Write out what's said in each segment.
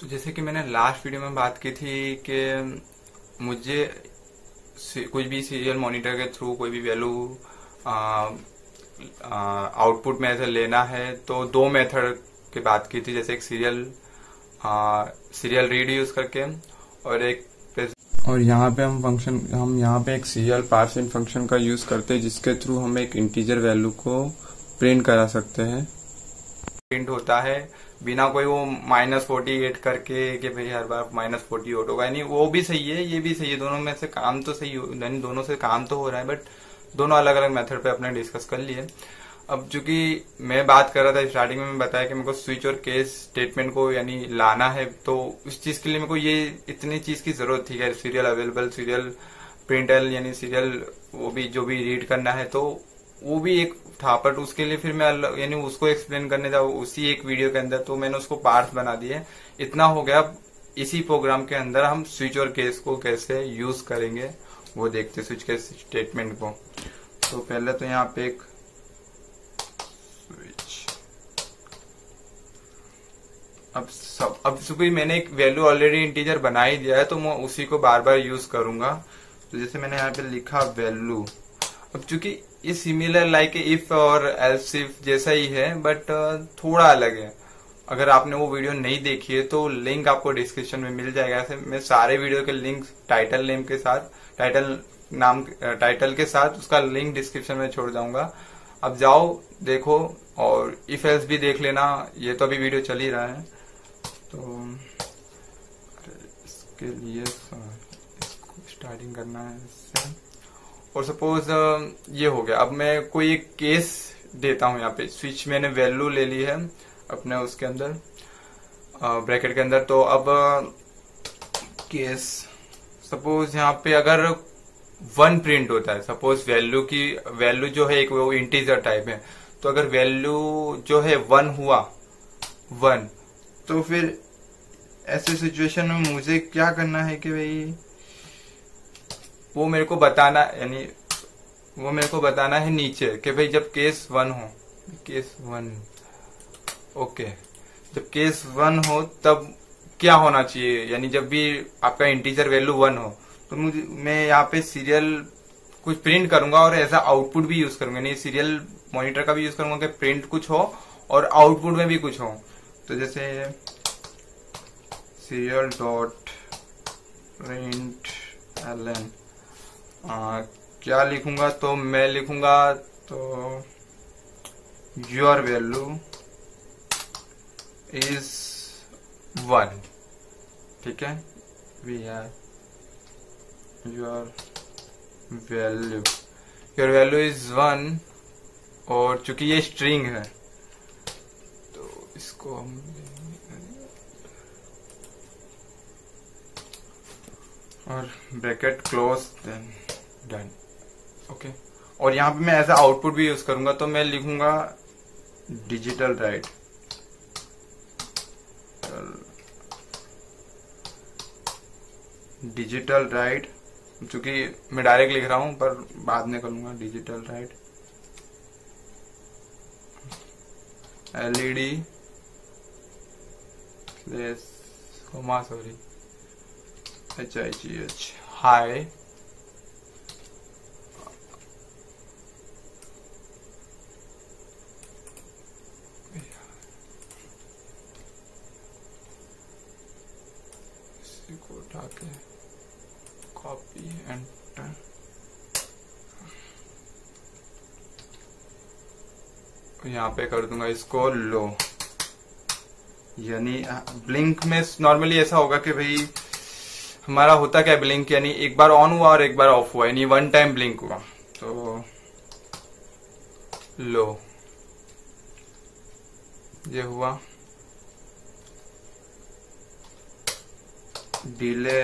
तो जैसे कि मैंने लास्ट वीडियो में बात की थी कि मुझे कुछ भी सीरियल मॉनिटर के थ्रू कोई भी वैल्यू आउटपुट में ऐसे लेना है तो दो मेथड की बात की थी, जैसे एक सीरियल रीड यूज करके और एक और यहाँ पे हम यहाँ पे एक सीरियल पार्सिंग फंक्शन का यूज करते हैं जिसके थ्रू हम एक इंटीजर वैल्यू को प्रिंट करा सकते हैं। प्रिंट होता है बिना कोई वो -48 करके कि भाई हर बार -48 होगा, नहीं वो भी सही है ये भी सही है, दोनों में से काम तो सही हो, दोनों से काम तो हो रहा है, बट दोनों अलग अलग मेथड पे अपने डिस्कस कर लिए। अब चूंकि मैं बात कर रहा था स्टार्टिंग में, मैं बताया कि मेरे को स्विच और केस स्टेटमेंट को यानी लाना है, तो उस चीज के लिए मेरे को ये इतनी चीज की जरूरत थी, सीरियल अवेलेबल, सीरियल प्रिंटल यानी सीरियल वो भी जो भी रीड करना है तो वो भी एक था, बट उसके लिए फिर मैं यानी उसको एक्सप्लेन करने जाऊँ उसी एक वीडियो के अंदर, तो मैंने उसको पार्ट्स बना दिए। इतना हो गया। इसी प्रोग्राम के अंदर हम स्विच और केस को कैसे यूज करेंगे वो देखते, स्विच केस स्टेटमेंट को। तो पहले तो यहाँ पे एक स्विच, अब चूंकि मैंने एक वैल्यू ऑलरेडी इंटीजर बना ही दिया है तो मैं उसी को बार बार यूज करूंगा। तो जैसे मैंने यहाँ पे लिखा वैल्यू, अब चूंकि ये सिमिलर लाइक इफ और एल्स इफ जैसा ही है बट थोड़ा अलग है। अगर आपने वो वीडियो नहीं देखी है तो लिंक आपको डिस्क्रिप्शन में मिल जाएगा। ऐसे मैं सारे वीडियो के लिंक टाइटल नेम के साथ, टाइटल के साथ उसका लिंक डिस्क्रिप्शन में छोड़ जाऊंगा। अब जाओ देखो और इफ एल्स भी देख लेना, ये तो अभी वीडियो चल ही रहा है। तो इसके लिए इसको स्टार्टिंग करना है इससे, और सपोज ये हो गया। अब मैं कोई एक केस देता हूं, यहाँ पे स्विच मैंने वैल्यू ले ली है अपने उसके अंदर ब्रैकेट के अंदर। तो अब केस सपोज यहाँ पे अगर 1 प्रिंट होता है, सपोज वैल्यू जो है एक वो इंटीजर टाइप है, तो अगर वैल्यू जो है 1 हुआ 1, तो फिर ऐसे सिचुएशन में मुझे क्या करना है कि भाई वो मेरे को बताना, यानी वो मेरे को बताना है नीचे कि भाई जब केस 1 हो, केस 1 ओके, जब केस 1 हो तब क्या होना चाहिए, यानी जब भी आपका इंटीजर वैल्यू 1 हो तो मैं यहाँ पे सीरियल कुछ प्रिंट करूंगा और ऐसा आउटपुट भी यूज करूंगा, नहीं सीरियल मॉनिटर का भी यूज करूंगा कि प्रिंट कुछ हो और आउटपुट में भी कुछ हो। तो जैसे सीरियल डॉट प्रिंट एलन क्या लिखूंगा, तो मैं लिखूंगा तो योर वैल्यू इज 1, ठीक है, we are your value is 1, और चूंकि ये स्ट्रिंग है तो इसको हम और bracket close, then done, okay. और यहाँ पे मैं एज अ आउटपुट भी यूज करूंगा, तो मैं लिखूंगा डिजिटल राइट, चूंकि मैं डायरेक्ट लिख रहा हूं पर बाद में करूंगा digital right LED HIGH high को उठा के कॉपी एंटर, यहाँ पे कर दूंगा इसको लो, यानी ब्लिंक में नॉर्मली ऐसा होगा कि भाई हमारा होता क्या ब्लिंक, यानी एक बार ऑन हुआ और एक बार ऑफ हुआ, यानी 1 टाइम ब्लिंक हुआ। तो लो ये हुआ, डिले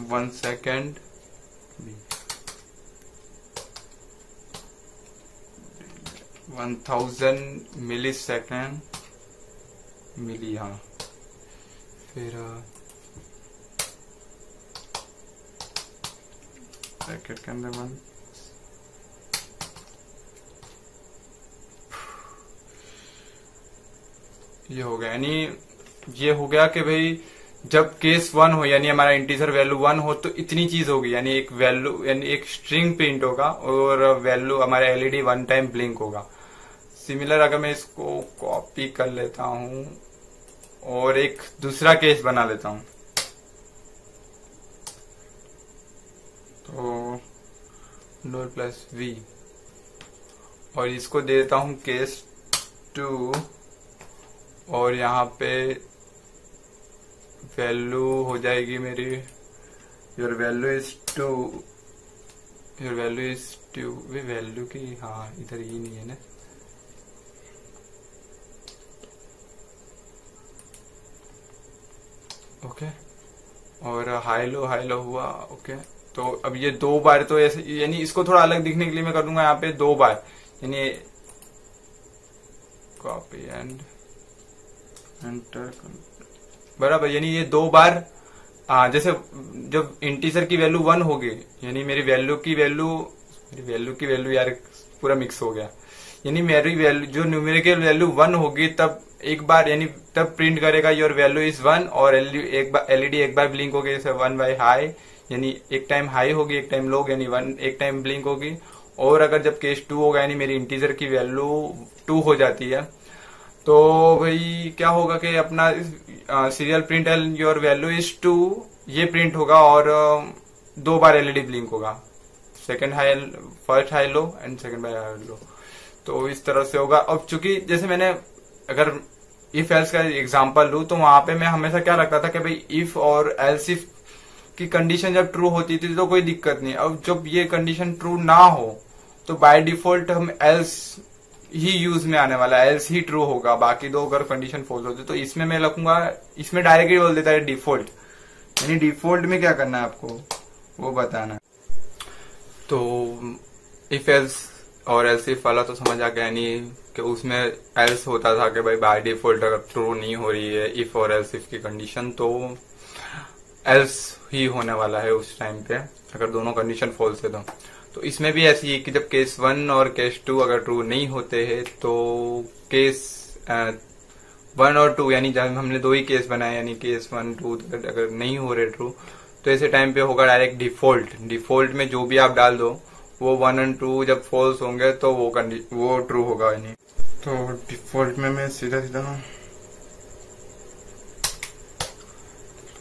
1 सेकेंड, 1000 मिली सेकेंड मिली, हाँ। फिर ब्रैकेट के अंदर 1, ये हो गया, यानी ये हो गया कि भाई जब केस 1 हो यानी हमारा इंटीजर वैल्यू 1 हो तो इतनी चीज होगी, यानी एक वैल्यू यानी एक स्ट्रिंग प्रिंट होगा और वैल्यू हमारा एलईडी 1 टाइम ब्लिंक होगा। सिमिलर अगर मैं इसको कॉपी कर लेता हूं और एक दूसरा केस बना लेता हूं, तो डॉट प्लस वी और इसको दे देता हूं केस 2 और यहाँ पे वैल्यू हो जाएगी मेरी your value is 2, your value is 2। Way value की हाँ इधर ये नहीं है ना, ओके और हाई लो हुआ, ओके। तो अब ये 2 बार तो ऐसे, यानी इसको थोड़ा अलग दिखने के लिए मैं कर दूंगा यहाँ पे 2 बार, यानी कॉपी एंड एंटर बराबर, यानी ये 2 बार जैसे जब इंटीजर की वैल्यू 1 होगी यानी मेरी वैल्यू की वैल्यू यार पूरा मिक्स हो गया, यानी मेरी वैल्यू जो न्यूमेरिकल वैल्यू 1 होगी तब एक बार यानी तब प्रिंट करेगा योर वैल्यू इज 1 और एलईडी एक बार ब्लिंक होगी, जैसे 1 बाय हाई यानी एक टाइम हाई होगी एक टाइम लो, यानी 1 एक टाइम ब्लिंक होगी। और अगर जब केस 2 होगा यानी मेरी इंटीजर की वैल्यू 2 हो जाती है तो भाई क्या होगा कि अपना serial print your value is 2 ये प्रिंट होगा और 2 बार एलईडी ब्लिंक होगा, first high low and second by high low. तो इस तरह से होगा। अब चूंकि जैसे मैंने अगर इफ एल्स का एग्जांपल लूं तो वहां पे मैं हमेशा क्या लगता था कि भाई इफ और एल्स इफ की कंडीशन जब ट्रू होती थी तो कोई दिक्कत नहीं। अब जब ये कंडीशन ट्रू ना हो तो बाय डिफॉल्ट हम एल्स ही यूज में आने वाला है, एल्स ही ट्रू होगा, बाकी 2 अगर कंडीशन फॉल्स होती तो इसमें मैं लिखूंगा, इसमें डायरेक्ट ही बोल देता है डिफॉल्ट, यानी डिफॉल्ट में क्या करना है आपको वो बताना है। तो इफ एल्स और एल्स इफ वाला तो समझ आ गया, यानी कि उसमें एल्स होता था कि भाई बाय डिफॉल्ट अगर ट्रू नहीं हो रही है इफ और एल्स इफ की कंडीशन तो एल्स ही होने वाला है उस टाइम पे अगर दोनों कंडीशन फॉल्स है तो इसमें भी ऐसी है कि जब केस 1 और केस 2 अगर ट्रू नहीं होते हैं तो केस 1 और 2 यानी जब हमने 2 ही केस बनाए यानी केस 1 2 अगर नहीं हो रहे ट्रू तो ऐसे टाइम पे होगा डायरेक्ट डिफॉल्ट में जो भी आप डाल दो वो 1 और 2 जब फॉल्स होंगे तो वो ट्रू होगा। यानी तो डिफॉल्ट में मैं सीधा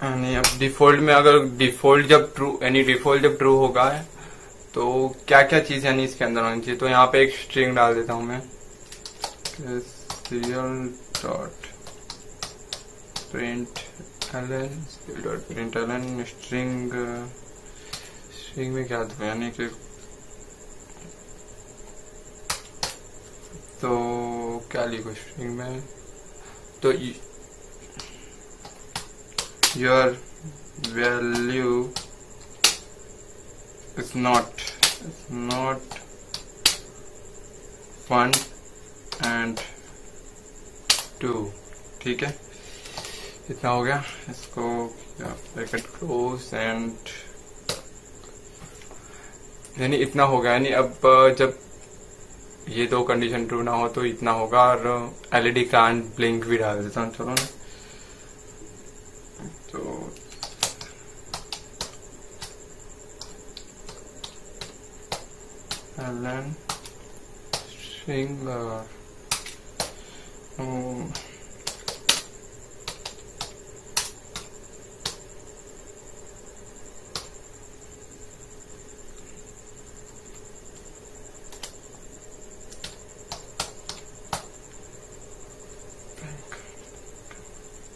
यानी अब डिफॉल्ट में अगर डिफॉल्ट जब ट्रू होगा तो क्या क्या चीज यानी इसके अंदर होनी चाहिए, तो यहाँ पे एक स्ट्रिंग डाल देता हूं मैं serial dot println स्ट्रिंग में क्या था यानी कि तो क्या लिखो स्ट्रिंग में तो your value is not 1 and 2, ठीक है इतना हो गया। इसको ब्रैकेट क्लोज एंड यानी इतना हो गया। यानी अब जब ये 2 कंडीशन ट्रू ना हो तो इतना होगा और एलईडी कांट ब्लिंक भी डाल देता हूँ। चलो ना तो ln string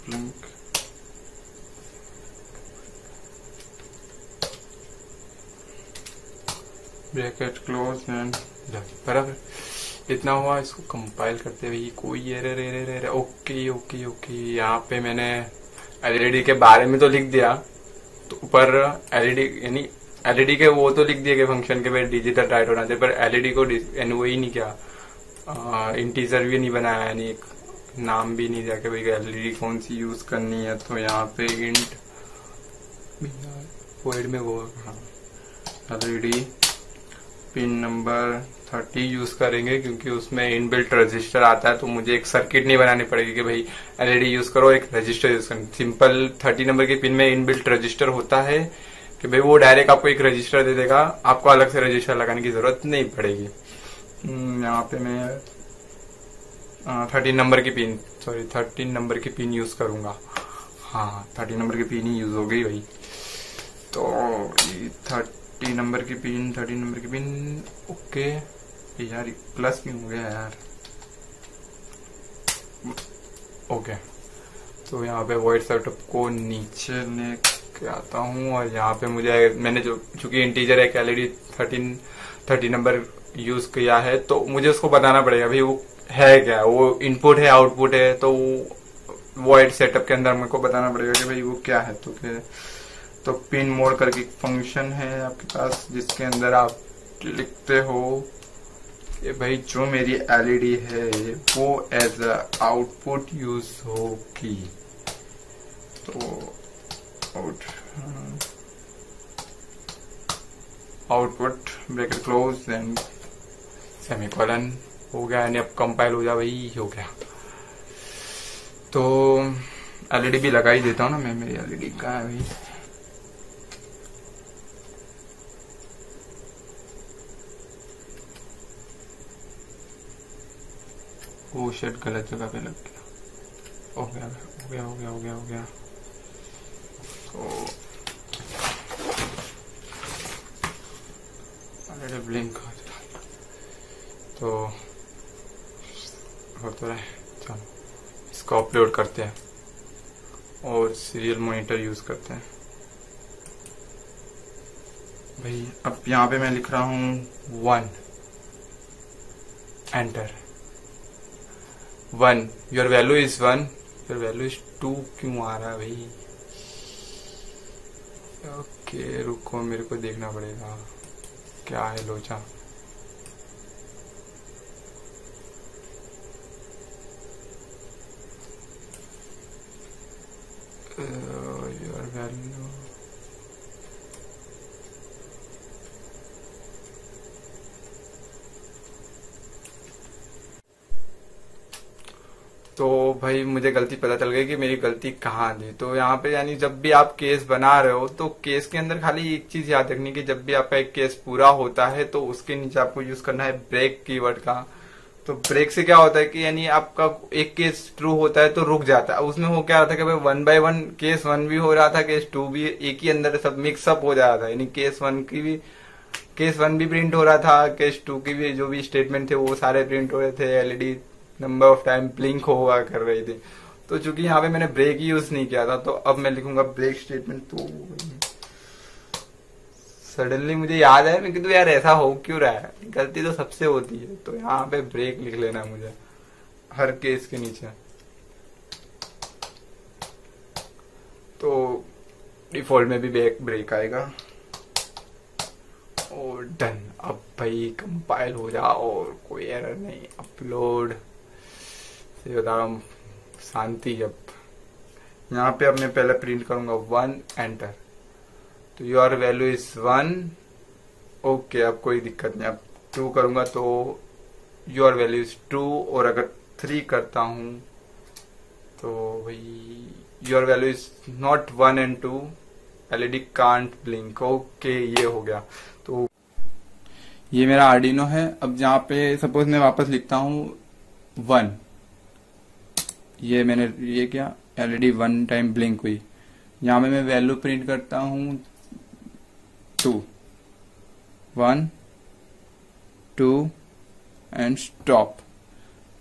blink bracket close and बराबर इतना हुआ। इसको कंपाइल करते हुए कोई एरर ओके यहाँ पे मैंने एलईडी के बारे में तो लिख दिया तो ऊपर एलईडी यानी एलईडी के वो तो लिख दिया कि फंक्शन के भाई डिजिटल राइट होना चाहिए पर एलईडी को वो ही नहीं किया इंटीजर भी नहीं बनाया यानी एक नाम भी नहीं दिया कि भाई एलईडी कौन सी यूज करनी है। तो यहाँ पे इंट वॉइड में वो एलईडी पिन नंबर 30 यूज करेंगे क्योंकि उसमें इनबिल्ट रजिस्टर आता है, तो मुझे एक सर्किट नहीं बनानी पड़ेगी कि भाई एलईडी यूज करो, एक रजिस्टर यूज करो। सिंपल 30 नंबर के पिन में इनबिल्ट रजिस्टर होता है कि भाई वो डायरेक्ट आपको एक रजिस्टर दे देगा, आपको अलग से रजिस्टर लगाने की जरूरत नहीं पड़ेगी। यहाँ पे मैं 13 नंबर की पिन 13 नंबर की पिन यूज करूंगा। हाँ 13 नंबर की पिन ही यूज हो गई भाई। तो 30 नंबर की पिन ओके। यार प्लस क्यों हो गया यार। ओके, तो यहाँ पे वॉइड सेटअप को नीचे लेके आता हूँ और यहाँ पे मुझे मैंने जो चूंकि इंटीजर एक एलईडी 30 नंबर यूज किया है, तो मुझे उसको बताना पड़ेगा भाई वो है क्या, वो इनपुट है आउटपुट है, तो वॉइड सेटअप के अंदर मेरे को बताना पड़ेगा कि भाई वो क्या है। तो पिन मोड करके फंक्शन है आपके पास जिसके अंदर आप लिखते हो कि भाई जो मेरी एलईडी है वो एज अ आउटपुट यूज होगी। तो output bracket close then semicolon हो गया, यानी अब कंपाइल हो जा भाई, हो गया। तो एलईडी भी लगा ही देता हूँ ना मैं, मेरी एलईडी कहाँ है भाई। वो शेड गलत जगह पे लग गया। हो गया। तो ब्लिंक तो हो तो रहा है। चलो इसको अपलोड करते हैं और सीरियल मॉनिटर यूज करते हैं भाई। अब यहाँ पे मैं लिख रहा हूँ 1 enter 1 your value is 1 your value is 2 क्यों आ रहा है भाई। ओके रुको, मेरे को देखना पड़ेगा क्या है लोचा। योर वैल्यू तो भाई मुझे गलती पता चल गई कि मेरी गलती कहाँ थी। तो यहाँ पे यानी जब भी आप केस बना रहे हो तो केस के अंदर खाली एक चीज याद रखनी कि जब भी आपका एक केस पूरा होता है तो उसके नीचे आपको यूज करना है ब्रेक कीवर्ड का। तो ब्रेक से क्या होता है कि यानी आपका एक केस ट्रू होता है तो रुक जाता है। उसमें हो क्या रहा था कि भाई 1 बाय 1 केस 1 भी हो रहा था, केस 2 भी एक ही अंदर सब मिक्सअप हो जा रहा था, यानी केस 1 भी प्रिंट हो रहा था, केस 2 की भी जो भी स्टेटमेंट थे वो सारे प्रिंट हो रहे थे, LED number of time blink हुआ कर रही थी। तो चूंकि यहाँ पे मैंने ब्रेक यूज नहीं किया था तो अब मैं लिखूंगा ब्रेक स्टेटमेंट। तो सडनली मुझे याद है, मैं तो यार ऐसा हो क्यों रहा है, गलती तो सबसे होती है। तो यहाँ पे ब्रेक लिख लेना है मुझे हर केस के नीचे। तो डिफॉल्ट में भी ब्रेक आएगा और डन। अब भाई कंपाइल हो जा और कोई एरर नहीं, अपलोड से बता रहा हूँ शांति। अब यहाँ पे अब मैं पहले प्रिंट करूंगा 1 एंटर। तो योर वैल्यू इज 1 ओके, अब कोई दिक्कत नहीं। अब 2 करूंगा तो योर वैल्यू इज 2, और अगर 3 करता हूं तो भाई your value is not 1 and 2 LED can't blink. Okay ये हो गया। तो ये मेरा आर्डिनो है। अब यहाँ पे सपोज मैं वापस लिखता हूँ 1, ये मैंने ये क्या एलईडी 1 टाइम ब्लिंक हुई। यहाँ में मैं वैल्यू प्रिंट करता हूँ 2 1 2 एंड स्टॉप,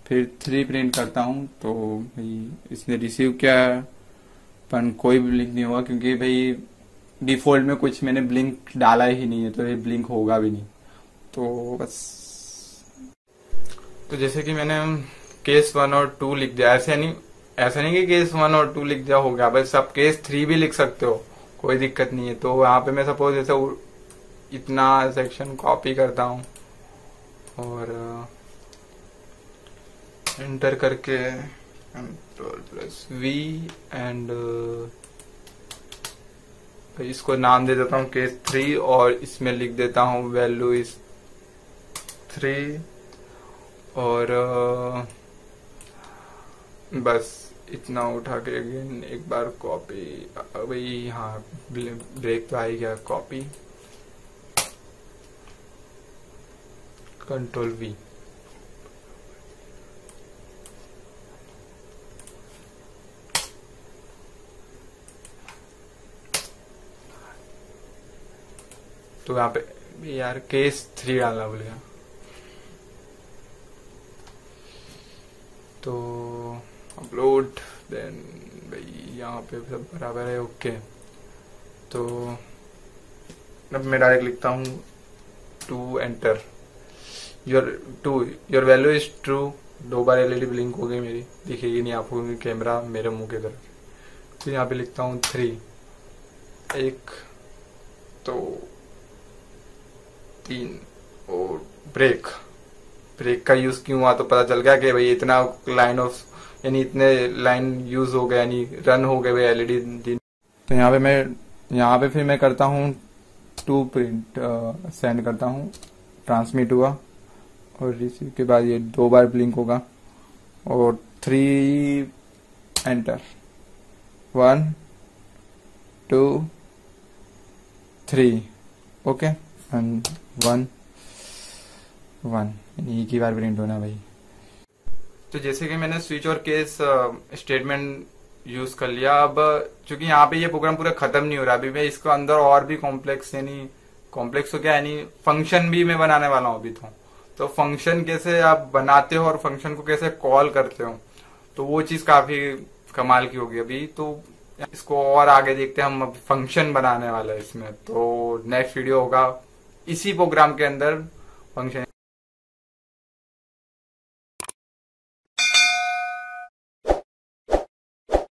फिर 3 प्रिंट करता हूँ। तो भाई इसने रिसीव किया पर कोई ब्लिंक नहीं हुआ क्योंकि भाई डिफॉल्ट में कुछ मैंने ब्लिंक डाला ही नहीं है, तो ये ब्लिंक होगा भी नहीं। तो बस तो जैसे कि मैंने केस 1 और 2 लिख दिया, ऐसा नहीं कि केस 1 और 2 लिख दिया हो गया, बस आप केस 3 भी लिख सकते हो, कोई दिक्कत नहीं है। तो यहाँ पे मैं सपोज जैसे इतना सेक्शन कॉपी करता हूँ और एंटर करके Ctrl+V एंड इसको नाम दे देता हूँ केस 3 और इसमें लिख देता हूँ वैल्यू इज 3 और बस इतना उठा के अगेन एक बार कॉपी, वही हाँ ब्रेक तो आ ही गया, कॉपी कंट्रोल V। तो यहाँ पे यार केस 3 डालना भूल गया, तो अपलोड देन भाई यहाँ पे सब बराबर है, ओके। तो अब मैं डायरेक्ट लिखता हूँ to enter your value is true. 2 बार एलईडी ब्लिंक हो गई मेरी, दिखेगी नहीं आपको कैमरा मेरे मुंह की तरफ। फिर यहाँ पे लिखता हूँ 3 1 तो 3 और ब्रेक का यूज क्यों हुआ तो पता चल गया कि भाई इतना लाइन ऑफ यानी इतने लाइन यूज हो गए यानी रन हो गए भाई एलईडी दिन। तो यहाँ पे फिर मैं करता हूँ 2 प्रिंट सेंड करता हूँ, ट्रांसमिट हुआ और रिसीव के बाद ये 2 बार ब्लिंक होगा और 3 एंटर 1 2 3 ओके एंड 1 1 एक ही बार प्रिंट होना भाई। तो जैसे कि मैंने स्विच और केस स्टेटमेंट यूज कर लिया, अब चूंकि यहाँ पे ये प्रोग्राम पूरा खत्म नहीं हो रहा, अभी मैं इसको अंदर और भी कॉम्प्लेक्स यानी कॉम्प्लेक्स तो क्या यानी फंक्शन भी मैं बनाने वाला हूँ अभी। तो फंक्शन कैसे आप बनाते हो और फंक्शन को कैसे कॉल करते हो, तो वो चीज काफी कमाल की होगी अभी। तो इसको और आगे देखते हैं, हम अब फंक्शन बनाने वाले हैं इसमें। तो नेक्स्ट वीडियो होगा इसी प्रोग्राम के अंदर फंक्शन।